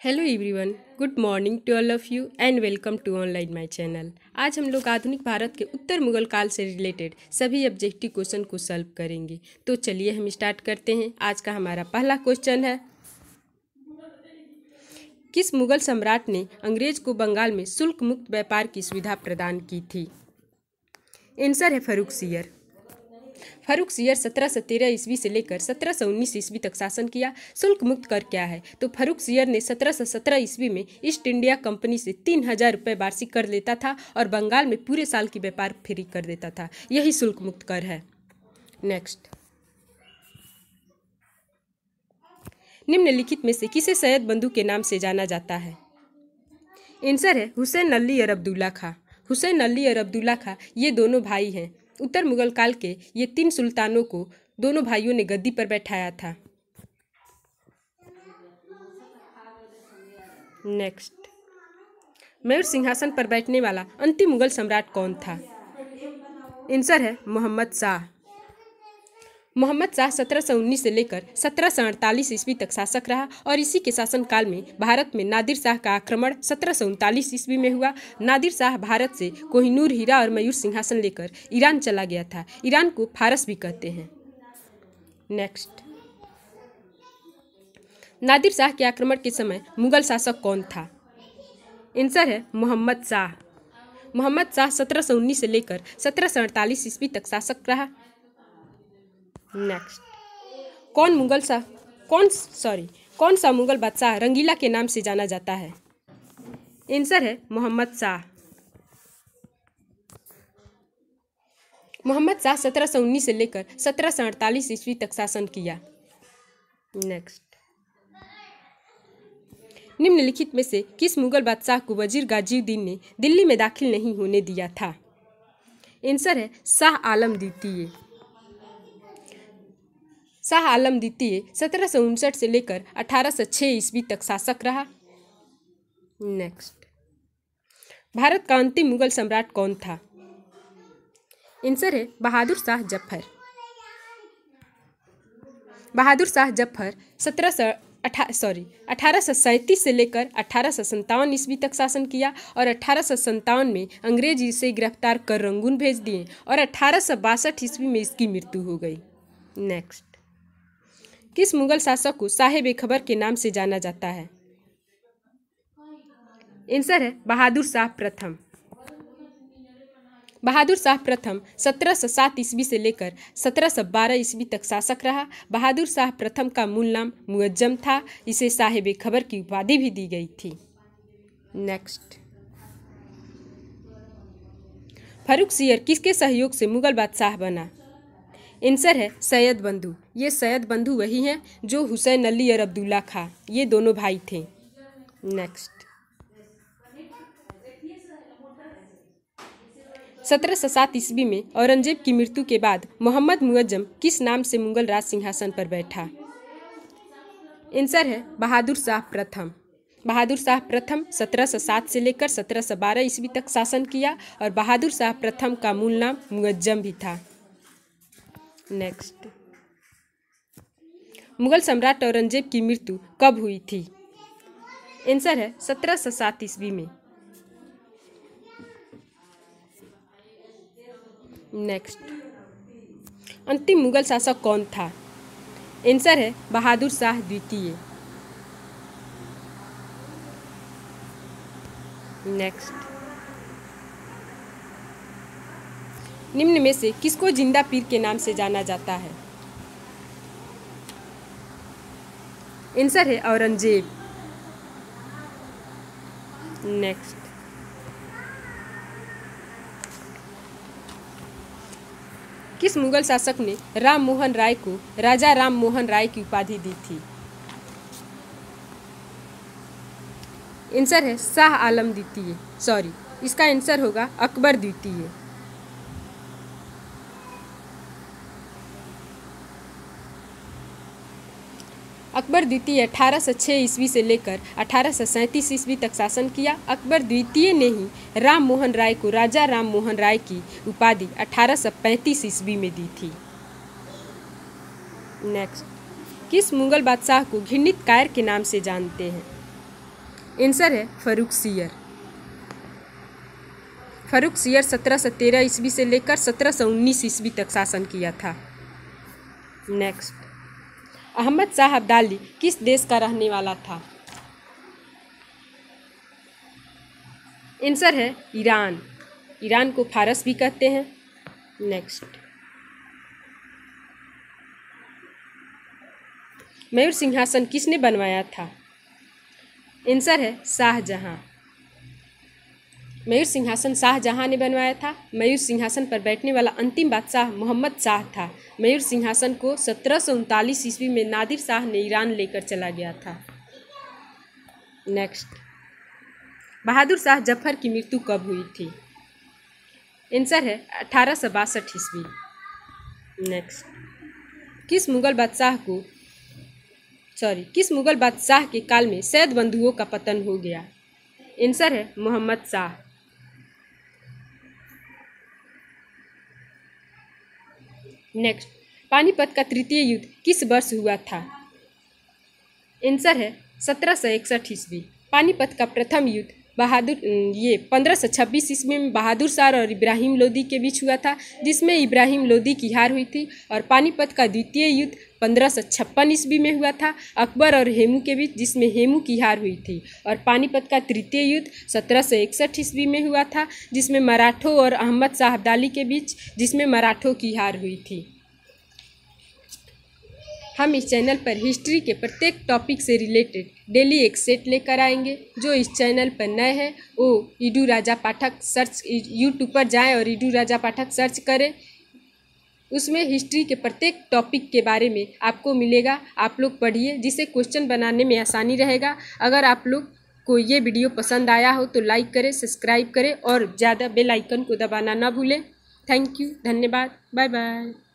Hello everyone, good morning to all of you and welcome to online my channel. आज हम लोग आधुनिक भारत के उत्तर मुगल काल से रिलेटेड सभी ऑब्जेक्टिव क्वेश्चन को सॉल्व करेंगे। तो चलिए हम स्टार्ट करते हैं। आज का हमारा पहला क्वेश्चन है, किस मुगल सम्राट ने अंग्रेज को बंगाल में शुल्क मुक्त व्यापार की सुविधा प्रदान की थी? आंसर है फर्रुख सियर। फर्रुख सियर 1713 ईस्वी से लेकर 1719 ईस्वी तक शासन किया। शुल्क मुक्त कर क्या है? तो फर्रुख सियर ने 1717 ईस्वी में ईस्ट इंडिया कंपनी से 3000 रुपये वार्षिक कर लेता था और बंगाल में पूरे साल की व्यापार फ्री कर देता था। यही शुल्क मुक्त कर है। नेक्स्ट, निम्नलिखित में से किसे सैयद बंधु के नाम से जाना जाता है? आंसर है हुसैन अली और अब्दुल्ला खां। हुसैन अली और अब्दुल्ला खां ये दोनों भाई हैं। उत्तर मुगल काल के ये 3 सुल्तानों को दोनों भाइयों ने गद्दी पर बैठाया था। नेक्स्ट, मयूर सिंहासन पर बैठने वाला अंतिम मुगल सम्राट कौन था? आंसर है मोहम्मद शाह। मोहम्मद शाह 1719 से लेकर 1748 ईस्वी तक शासक रहा और इसी के शासनकाल में भारत में नादिर शाह का आक्रमण 1739 ईस्वी में हुआ। नादिर शाह भारत से कोहिनूर हीरा और मयूर सिंहासन लेकर ईरान चला गया था। ईरान को फारस भी कहते हैं। नेक्स्ट, नादिर शाह के आक्रमण के समय मुगल शासक कौन था? आंसर है मोहम्मद शाह। मोहम्मद शाह 1719 से लेकर 1748 ईस्वी तक शासक रहा। नेक्स्ट, कौन सा मुगल बादशाह रंगीला के नाम से जाना जाता है? आंसर है मोहम्मद शाह। मोहम्मद शाह 1719 से लेकर 1748 ईस्वी तक शासन किया। नेक्स्ट, निम्नलिखित में से किस मुगल बादशाह को वजीर गाजीउद्दीन ने दिल्ली में दाखिल नहीं होने दिया था? आंसर है शाह आलम द्वितीय। शाह आलम द्वितीय 1759 से लेकर 1806 ईस्वी तक शासक रहा। नेक्स्ट, भारत का अंतिम मुगल सम्राट कौन था? आंसर है बहादुर शाह जफर। बहादुर शाह जफर 1837 से लेकर 1857 ईस्वी तक शासन किया और 1857 में अंग्रेज इसे गिरफ्तार कर रंगून भेज दिए और 1862 ईस्वी में इसकी मृत्यु हो गई। नेक्स्ट, किस मुगल शासक को साहेब खबर के नाम से जाना जाता है? आंसर है बहादुर शाह प्रथम। बहादुर शाह प्रथम 1707 ईस्वी से लेकर 1712 ईस्वी तक शासक रहा। बहादुर शाह प्रथम का मूल नाम मुअज्जम था। इसे साहेब खबर की उपाधि भी दी गई थी। नेक्स्ट, फर्रुख सियर किसके सहयोग से मुगल बादशाह बना? आंसर है सैयद बंधु। ये सैयद बंधु वही हैं जो हुसैन अली और अब्दुल्ला खां ये दोनों भाई थे। नेक्स्ट, 1707 ईस्वी में औरंगजेब की मृत्यु के बाद मोहम्मद मुअज्जम किस नाम से मुगल राज सिंहासन पर बैठा? आंसर है बहादुर शाह प्रथम। बहादुर शाह प्रथम 1707 से लेकर 1712 ईस्वी तक शासन किया और बहादुर शाह प्रथम का मूल नाम मुअज्जम भी था। नेक्स्ट, मुगल सम्राट औरंगजेब की मृत्यु कब हुई थी? आंसर है 1707 ईस्वी में। नेक्स्ट, अंतिम मुगल शासक कौन था? आंसर है बहादुर शाह द्वितीय। नेक्स्ट, निम्न में से किसको जिंदा पीर के नाम से जाना जाता है? आंसर है औरंगजेब। नेक्स्ट, किस मुगल शासक ने राम मोहन राय को राजा राम मोहन राय की उपाधि दी थी? आंसर है शाह आलम द्वितीय। इसका आंसर होगा अकबर द्वितीय। अकबर द्वितीय 1806 ईस्वी से लेकर 1837 ईस्वी तक शासन किया। अकबर द्वितीय ने ही राम मोहन राय को राजा राम मोहन राय की उपाधि 1835 ईस्वी में दी थी। नेक्स्ट, किस मुगल बादशाह को घिरनीत कायर के नाम से जानते हैं? आंसर है फर्रुख सियर। फर्रुख सियर 1713 ईस्वी से लेकर 1719 ईस्वी तक शासन किया था। नेक्स्ट, अहमद शाह अब्दाली किस देश का रहने वाला था? आंसर है ईरान। ईरान को फारस भी कहते हैं। नेक्स्ट, मयूर सिंहासन किसने बनवाया था? आंसर है शाहजहां। मयूर सिंहासन शाहजहां ने बनवाया था। मयूर सिंहासन पर बैठने वाला अंतिम बादशाह मोहम्मद शाह था। मयूर सिंहासन को 1739 ईस्वी में नादिर शाह ने ईरान लेकर चला गया था। नेक्स्ट, बहादुर शाह जफर की मृत्यु कब हुई थी? आंसर है 1862 ईस्वी। नेक्स्ट, किस मुगल बादशाह के काल में सैयद बंधुओं का पतन हो गया? आंसर है मोहम्मद शाह। नेक्स्ट, पानीपत का तृतीय युद्ध किस वर्ष हुआ था? आंसर है 1761 ईस्वी। पानीपत का प्रथम युद्ध 1526 ईस्वी में बहादुर शाह और इब्राहिम लोदी के बीच हुआ था, जिसमें इब्राहिम लोदी की हार हुई थी। और पानीपत का द्वितीय युद्ध 1556 ईस्वी में हुआ था अकबर और हेमू के बीच, जिसमें हेमू की हार हुई थी। और पानीपत का तृतीय युद्ध 1761 ईस्वी में हुआ था, जिसमें मराठों और अहमद शाह अब्दाली के बीच, जिसमें मराठों की हार हुई थी। हम इस चैनल पर हिस्ट्री के प्रत्येक टॉपिक से रिलेटेड डेली एक सेट लेकर आएंगे। जो इस चैनल पर नए हैं वो ईडू राजा पाठक सर्च यूट्यूब पर जाएं और ईडू राजा पाठक सर्च करें। उसमें हिस्ट्री के प्रत्येक टॉपिक के बारे में आपको मिलेगा। आप लोग पढ़िए, जिससे क्वेश्चन बनाने में आसानी रहेगा। अगर आप लोग को ये वीडियो पसंद आया हो तो लाइक करें, सब्सक्राइब करें और ज़्यादा बेल आइकन को दबाना ना भूलें। थैंक यू, धन्यवाद, बाय बाय।